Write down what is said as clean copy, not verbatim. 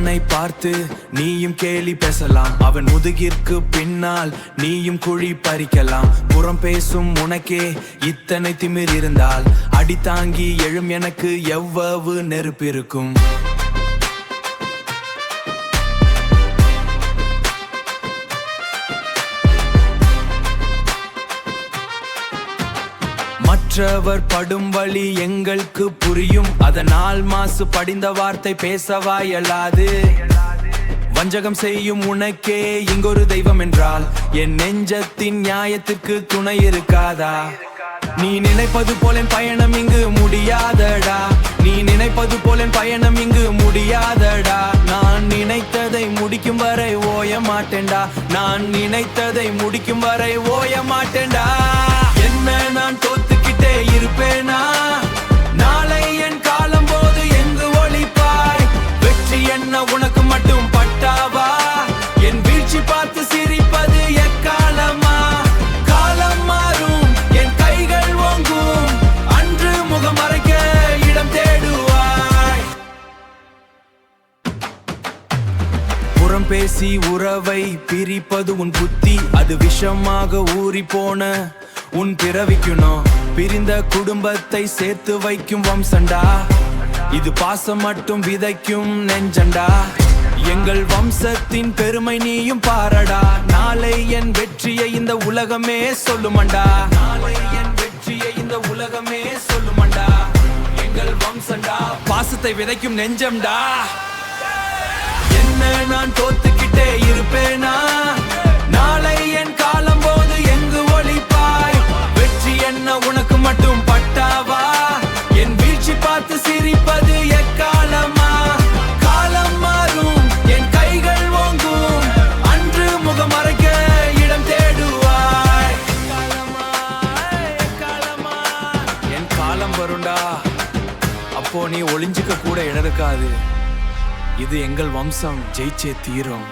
அவனை பார்த்து நீயும் கேலி பேசலாம், அவன் முதுகிற்கு பின்னால் நீயும் குழி பறிக்கலாம். புறம் பேசும் உனக்கே இத்தனை திமிர் இருந்தால், அடி தாங்கி எழும் எனக்கு எவ்வளவு நெருப்பு இருக்கும். மற்றவர் படும் வழி எங்களுக்கு புரியும், அதனால் மாசு படிந்த வார்த்தை பேசவா இயலாது. வஞ்சகம் செய்யும் உனக்கே இங்கொரு தெய்வம் என்றால், என் நெஞ்சத்தின் நியாயத்திற்கு துணை இருக்காதா? நீ நினைப்பது போல பயணம் இங்கு முடியாதடா, நீ நினைப்பது போல பயணம் இங்கு முடியாதடா. நான் நினைத்ததை முடிக்கும் வரை ஓய மாட்டேன்டா, நான் நினைத்ததை முடிக்கும் வரை ஓய மாட்டேன்டா. என்ன நான் தோத்துக்கிட்டே இருப்பேனா? நாளை என் காலம் போது எங்கு ஒளிப்பாய்? வெற்றி என்ன உனக்கு மட்டும் பட்டாவா? என் வீழ்ச்சி பார்த்து சிரிப்பது எக்காலமா? காலம் மாறும், என் கைகள் ஓங்கும், அன்று முகம் மறைக்க இடம் தேடுவாய். புறம் பேசி உறவை பிரிப்பது உன் புத்தி, அது விஷமாக ஊறி போன உன் பிறவிக்கணும். பிரிந்த குடும்பத்தை சேர்த்து வைக்கும் வம்சண்டா, இது பாசம் மட்டும் விதைக்கும் நெஞ்சண்டா. எங்கள் வம்சத்தின் பெருமை நீயும் பாரடா, நாளை என் வெற்றியை இந்த உலகமே சொல்லுமண்டா, நாளை என் வெற்றியை இந்த உலகமே சொல்லுமண்டா. எங்கள் வம்சண்டா பாசத்தை விதைக்கும் நெஞ்சம்டா. என்ன நான் தோத்துக்கிட்டே இருப்பேனா? நாளை என் காலம் போது எங்கு ஒளிப்பாய்? வெற்றி என்ன உனக்கு மட்டும் பட்டாவா? என் வீழ்ச்சி பார்த்து சிரிப்பது எக்காலமா? காலம் மாறும், என் கைகள் ஓங்கும், அன்று முகம் மறைக்க இடம் தேடுவாய். என் காலம் வருண்டா, அப்போ நீ ஒளிஞ்சிக்க கூட இடம் இருக்காது. இது எங்கள் வம்சம் ஜெயிச்சே தீரும்.